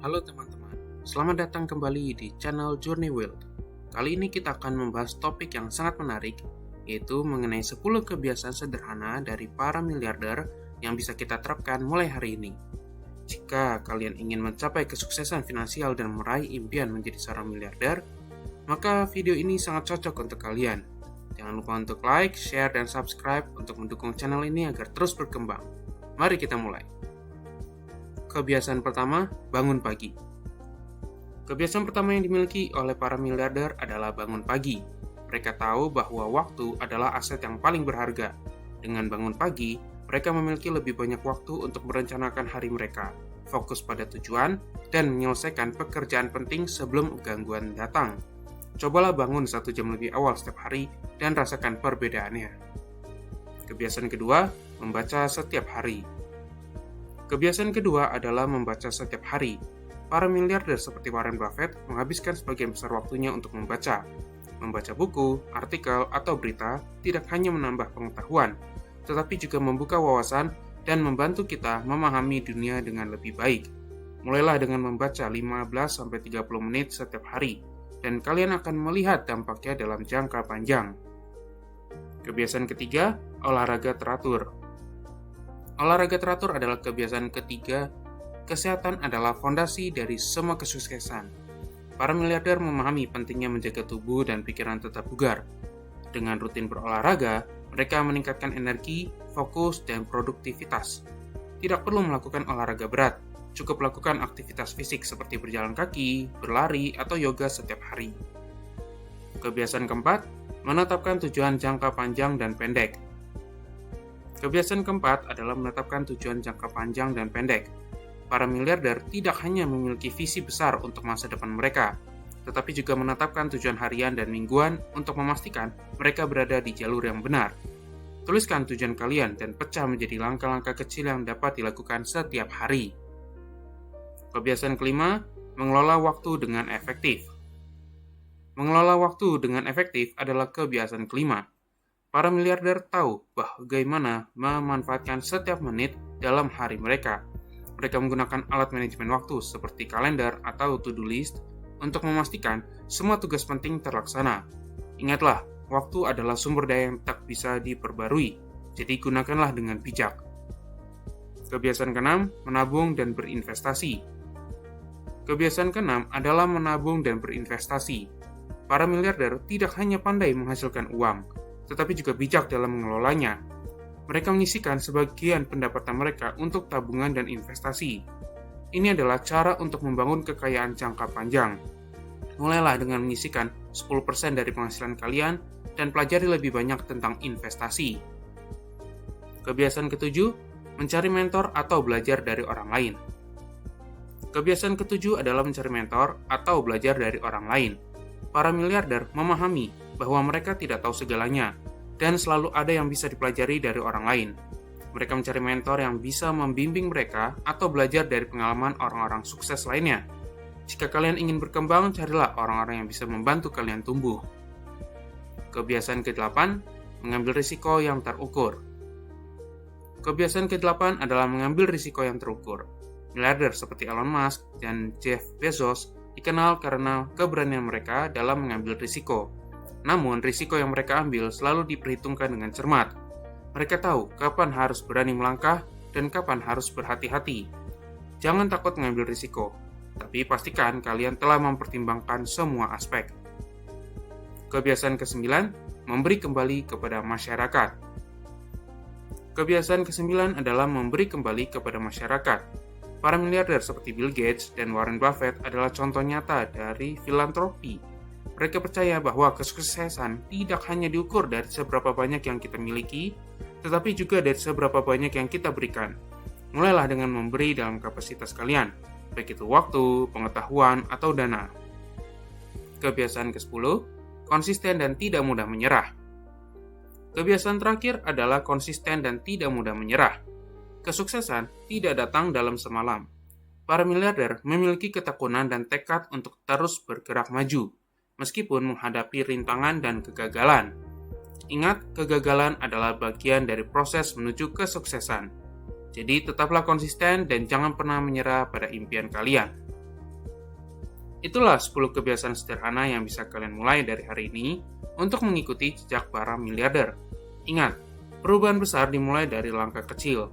Halo teman-teman, selamat datang kembali di channel Journey World. Kali ini kita akan membahas topik yang sangat menarik, yaitu mengenai 10 kebiasaan sederhana dari para miliarder yang bisa kita terapkan mulai hari ini. Jika kalian ingin mencapai kesuksesan finansial dan meraih impian menjadi seorang miliarder, maka video ini sangat cocok untuk kalian. Jangan lupa untuk like, share, dan subscribe untuk mendukung channel ini agar terus berkembang. Mari kita mulai. Kebiasaan pertama, bangun pagi. Kebiasaan pertama yang dimiliki oleh para miliarder adalah bangun pagi. Mereka tahu bahwa waktu adalah aset yang paling berharga. Dengan bangun pagi, mereka memiliki lebih banyak waktu untuk merencanakan hari mereka, fokus pada tujuan, dan menyelesaikan pekerjaan penting sebelum gangguan datang. Cobalah bangun 1 jam lebih awal setiap hari dan rasakan perbedaannya. Kebiasaan kedua, membaca setiap hari. Kebiasaan kedua adalah membaca setiap hari. Para miliarder seperti Warren Buffett menghabiskan sebagian besar waktunya untuk membaca. Membaca buku, artikel, atau berita tidak hanya menambah pengetahuan, tetapi juga membuka wawasan dan membantu kita memahami dunia dengan lebih baik. Mulailah dengan membaca 15-30 menit setiap hari, dan kalian akan melihat dampaknya dalam jangka panjang. Kebiasaan ketiga, olahraga teratur. Olahraga teratur adalah kebiasaan ketiga. Kesehatan adalah fondasi dari semua kesuksesan. Para miliarder memahami pentingnya menjaga tubuh dan pikiran tetap bugar. Dengan rutin berolahraga, mereka meningkatkan energi, fokus, dan produktivitas. Tidak perlu melakukan olahraga berat, cukup lakukan aktivitas fisik seperti berjalan kaki, berlari, atau yoga setiap hari. Kebiasaan keempat, menetapkan tujuan jangka panjang dan pendek. Kebiasaan keempat adalah menetapkan tujuan jangka panjang dan pendek. Para miliarder tidak hanya memiliki visi besar untuk masa depan mereka, tetapi juga menetapkan tujuan harian dan mingguan untuk memastikan mereka berada di jalur yang benar. Tuliskan tujuan kalian dan pecah menjadi langkah-langkah kecil yang dapat dilakukan setiap hari. Kebiasaan kelima, mengelola waktu dengan efektif. Mengelola waktu dengan efektif adalah kebiasaan kelima. Para miliarder tahu bagaimana memanfaatkan setiap menit dalam hari mereka. Mereka menggunakan alat manajemen waktu seperti kalender atau to-do list untuk memastikan semua tugas penting terlaksana. Ingatlah, waktu adalah sumber daya yang tak bisa diperbarui, jadi gunakanlah dengan bijak. Kebiasaan keenam, menabung dan berinvestasi. Kebiasaan keenam adalah menabung dan berinvestasi. Para miliarder tidak hanya pandai menghasilkan uang, tetapi juga bijak dalam mengelolanya. Mereka menyisihkan sebagian pendapatan mereka untuk tabungan dan investasi. Ini adalah cara untuk membangun kekayaan jangka panjang. Mulailah dengan menyisihkan 10% dari penghasilan kalian dan pelajari lebih banyak tentang investasi. Kebiasaan ketujuh, mencari mentor atau belajar dari orang lain. Kebiasaan ketujuh adalah mencari mentor atau belajar dari orang lain. Para miliarder memahami bahwa mereka tidak tahu segalanya, dan selalu ada yang bisa dipelajari dari orang lain. Mereka mencari mentor yang bisa membimbing mereka atau belajar dari pengalaman orang-orang sukses lainnya. Jika kalian ingin berkembang, carilah orang-orang yang bisa membantu kalian tumbuh. Kebiasaan ke-8, mengambil risiko yang terukur. Kebiasaan ke-8 adalah mengambil risiko yang terukur. Miliarder seperti Elon Musk dan Jeff Bezos dikenal karena keberanian mereka dalam mengambil risiko. Namun, risiko yang mereka ambil selalu diperhitungkan dengan cermat. Mereka tahu kapan harus berani melangkah dan kapan harus berhati-hati. Jangan takut mengambil risiko, tapi pastikan kalian telah mempertimbangkan semua aspek. Kebiasaan ke-9, memberi kembali kepada masyarakat. Kebiasaan ke-9 adalah memberi kembali kepada masyarakat. Para miliarder seperti Bill Gates dan Warren Buffett adalah contoh nyata dari filantropi. Mereka percaya bahwa kesuksesan tidak hanya diukur dari seberapa banyak yang kita miliki, tetapi juga dari seberapa banyak yang kita berikan. Mulailah dengan memberi dalam kapasitas kalian, baik itu waktu, pengetahuan, atau dana. Kebiasaan ke-10, konsisten dan tidak mudah menyerah. Kebiasaan terakhir adalah konsisten dan tidak mudah menyerah. Kesuksesan tidak datang dalam semalam. Para miliarder memiliki ketekunan dan tekad untuk terus bergerak maju, meskipun menghadapi rintangan dan kegagalan. Ingat, kegagalan adalah bagian dari proses menuju kesuksesan. Jadi tetaplah konsisten dan jangan pernah menyerah pada impian kalian. Itulah 10 kebiasaan sederhana yang bisa kalian mulai dari hari ini untuk mengikuti jejak para miliarder. Ingat, perubahan besar dimulai dari langkah kecil.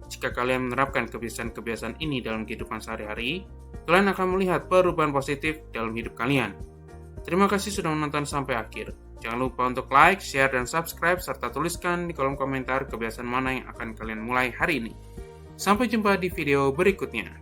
Jika kalian menerapkan kebiasaan-kebiasaan ini dalam kehidupan sehari-hari, kalian akan melihat perubahan positif dalam hidup kalian. Terima kasih sudah menonton sampai akhir. Jangan lupa untuk like, share, dan subscribe, serta tuliskan di kolom komentar kebiasaan mana yang akan kalian mulai hari ini. Sampai jumpa di video berikutnya.